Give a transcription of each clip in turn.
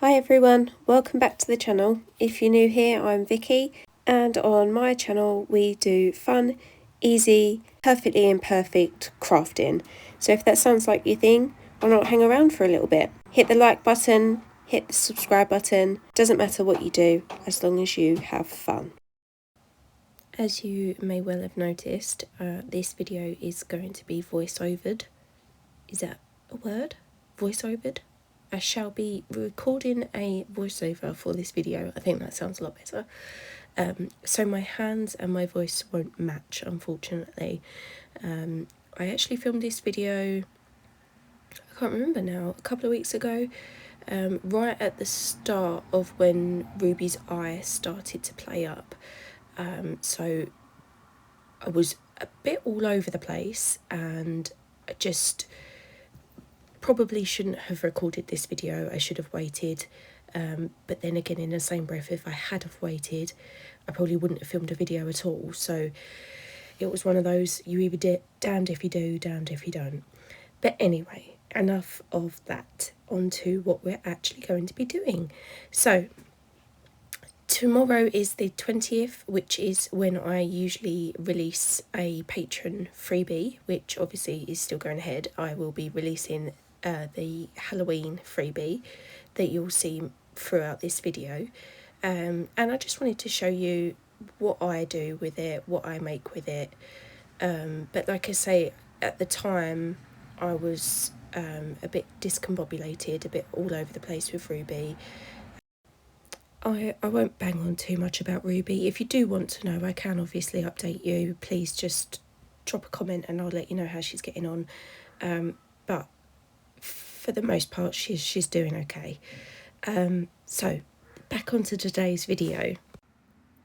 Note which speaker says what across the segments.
Speaker 1: Hi everyone, welcome back to the channel. If you're new here, I'm Vicky, and on my channel we do fun, easy, perfectly imperfect crafting. So if that sounds like your thing, why not hang around for a little bit? Hit the like button, hit the subscribe button, doesn't matter what you do as long as you have fun. As you may well have noticed, this video is going to be voice-overed. Is that a word? Voice-overed? I shall be recording a voiceover for this video. I think that sounds a lot better. So my hands and my voice won't match, unfortunately. I actually filmed this video, I can't remember now, a couple of weeks ago, right at the start of when Ruby's eye started to play up. So I was a bit all over the place, and I just probably shouldn't have recorded this video. I should have waited, but then again, in the same breath, if I had have waited, I probably wouldn't have filmed a video at all. So it was one of those, you either damned if you do, damned if you don't. But anyway, enough of that. On to what we're actually going to be doing. So tomorrow is the 20th, which is when I usually release a patron freebie, which obviously is still going ahead. I will be releasing the Halloween freebie that you'll see throughout this video. And I just wanted to show you what I do with it, what I make with it. But like I say, at the time I was a bit discombobulated, a bit all over the place with Ruby. I won't bang on too much about Ruby. If you do want to know, I can obviously update you. Please just drop a comment and I'll let you know how she's getting on. But for the most part, she's doing okay. So back onto today's video.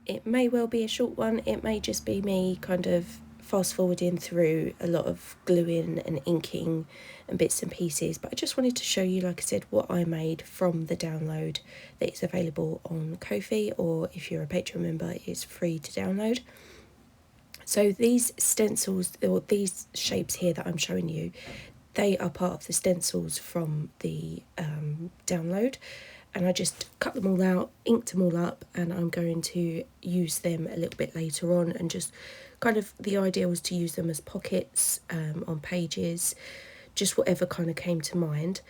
Speaker 1: It may well be a short one. It may just be me kind of fast forwarding through a lot of gluing and inking and bits and pieces, but I just wanted to show you, like I said, what I made from the download that is available on Ko-fi, or if you're a Patreon member, it's free to download. So these stencils, or these shapes here that I'm showing you, they are part of the stencils from the download, and I just cut them all out, inked them all up, and I'm going to use them a little bit later on, and just kind of, the idea was to use them as pockets on pages, just whatever kind of came to mind.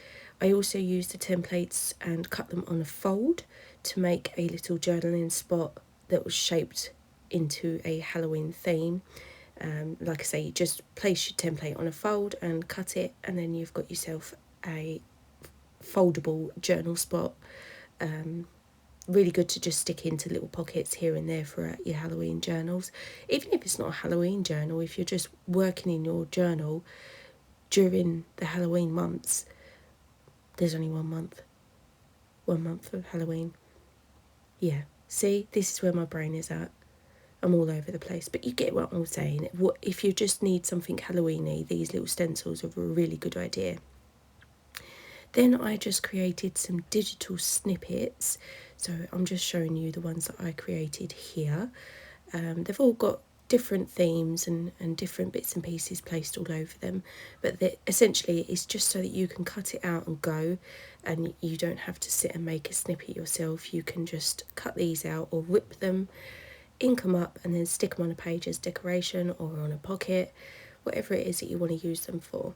Speaker 1: I also used the templates and cut them on a fold to make a little journaling spot that was shaped into a Halloween theme. Like I say, you just place your template on a fold and cut it, and then you've got yourself a foldable journal spot. Really good to just stick into little pockets here and there for your Halloween journals. Even if it's not a Halloween journal, if you're just working in your journal during the Halloween months, there's only 1 month. 1 month of Halloween. Yeah, see, this is where my brain is at. I'm all over the place, but you get what I'm saying. What if you just need something Halloweeny, these little stencils are a really good idea. Then I just created some digital snippets. So I'm just showing you the ones that I created here. They've all got different themes and different bits and pieces placed all over them, but essentially it's just so that you can cut it out and go, and you don't have to sit and make a snippet yourself. You can just cut these out or rip them, ink them up, and then stick them on a page as decoration or on a pocket, whatever it is that you want to use them for.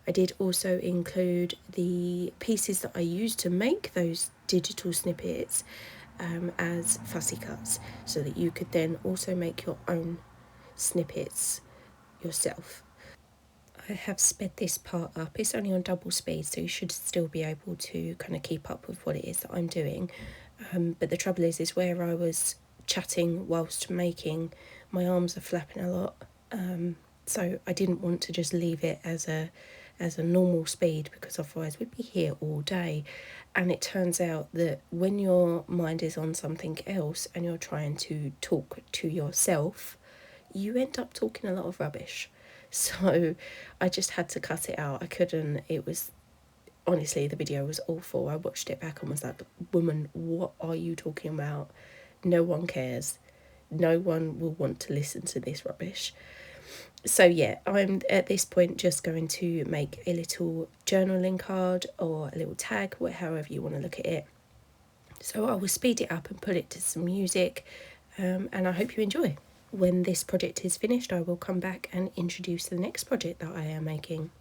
Speaker 1: I did also include the pieces that I used to make those digital snippets as fussy cuts, so that you could then also make your own snippets yourself. I have sped this part up. It's only on double speed, so you should still be able to kind of keep up with what it is that I'm doing. But the trouble is where I was chatting whilst making, my arms are flapping a lot. So I didn't want to just leave it as a normal speed, because otherwise we'd be here all day. And it turns out that when your mind is on something else and you're trying to talk to yourself, you end up talking a lot of rubbish. So I just had to cut it out. I couldn't, it was, honestly, the video was awful. I watched it back and was like, woman, what are you talking about? No one cares. No one will want to listen to this rubbish. So yeah, I'm at this point just going to make a little journaling card or a little tag, however you want to look at it. So I will speed it up and put it to some music, and I hope you enjoy. When this project is finished, I will come back and introduce the next project that I am making.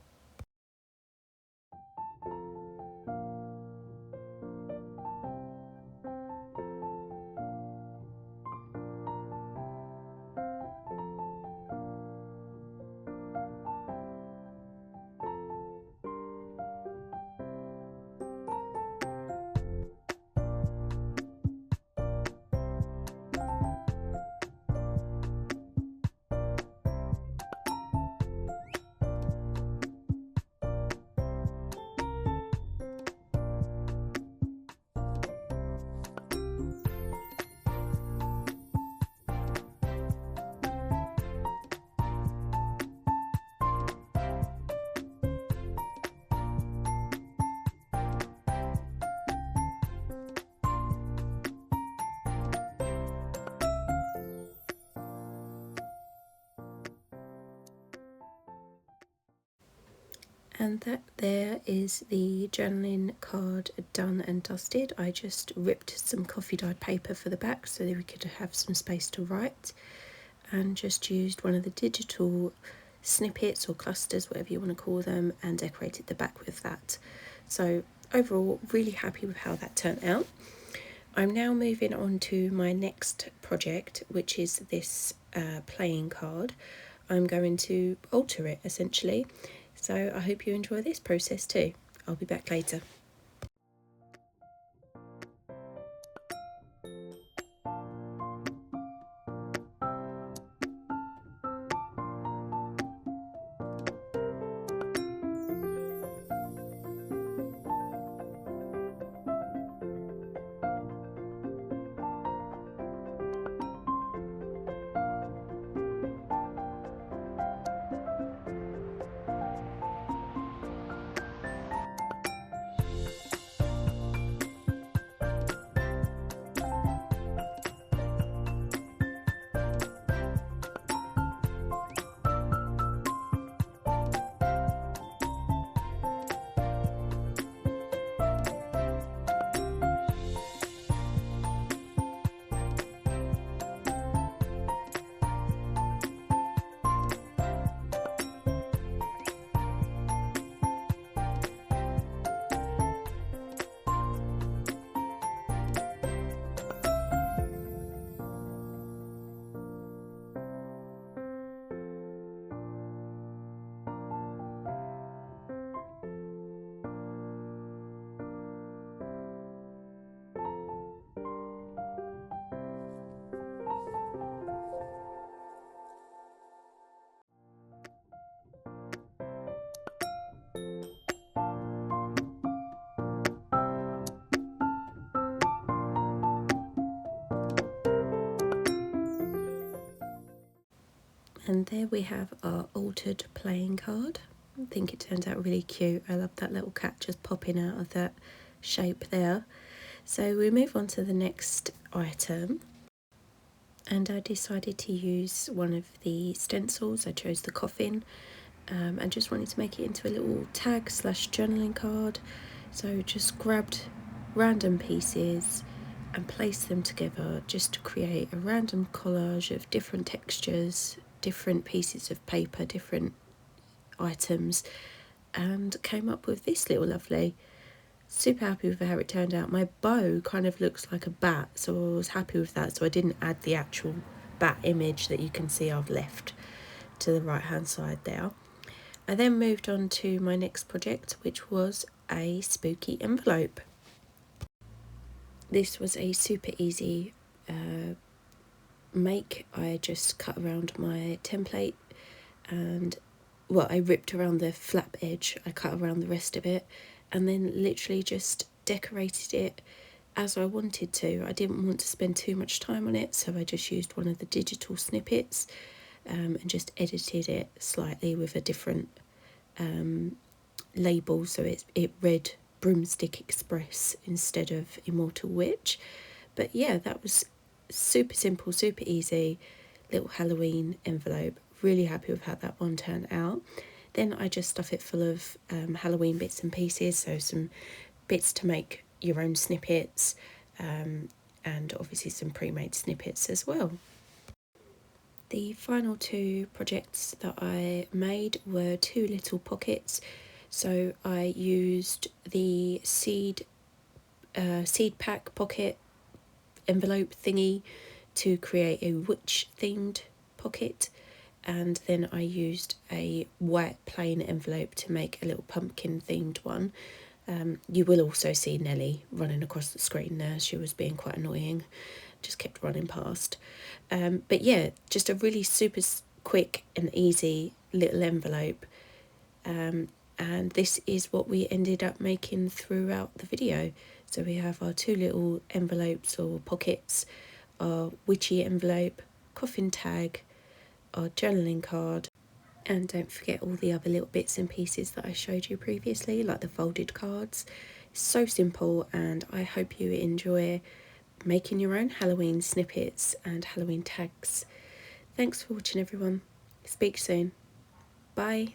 Speaker 1: And that there is the journaling card done and dusted. I just ripped some coffee dyed paper for the back so that we could have some space to write, and just used one of the digital snippets or clusters, whatever you want to call them, and decorated the back with that. So overall, really happy with how that turned out. I'm now moving on to my next project, which is this playing card. I'm going to alter it essentially. So I hope you enjoy this process too. I'll be back later. And there we have our altered playing card. I think it turns out really cute. I love that little cat just popping out of that shape there. So we move on to the next item. And I decided to use one of the stencils. I chose the coffin, and just wanted to make it into a little tag slash journaling card. So just grabbed random pieces and placed them together just to create a random collage of different textures, different pieces of paper, different items, and came up with this little lovely. Super happy with how it turned out. My bow kind of looks like a bat, so I was happy with that. So I didn't add the actual bat image that you can see I've left to the right hand side there. I then moved on to my next project, which was a spooky envelope. This was a super easy make. I just cut around my template and, well, I ripped around the flap edge, I cut around the rest of it, and then literally just decorated it as I wanted to. I didn't want to spend too much time on it, so I just used one of the digital snippets and just edited it slightly with a different label, so it read Broomstick Express instead of Immortal Witch. But yeah, that was super simple, super easy little Halloween envelope. Really happy with how that one turned out. Then I just stuff it full of Halloween bits and pieces, so some bits to make your own snippets, and obviously some pre-made snippets as well. The final two projects that I made were two little pockets. So I used the seed pack pocket envelope thingy to create a witch themed pocket, and then I used a white plain envelope to make a little pumpkin themed one. You will also see Nellie running across the screen there. She was being quite annoying, just kept running past. But yeah, just a really super quick and easy little envelope. And this is what we ended up making throughout the video. So we have our two little envelopes or pockets, our witchy envelope, coffin tag, our journaling card, and don't forget all the other little bits and pieces that I showed you previously, like the folded cards. It's so simple, and I hope you enjoy making your own Halloween snippets and Halloween tags. Thanks for watching, everyone. Speak soon. Bye.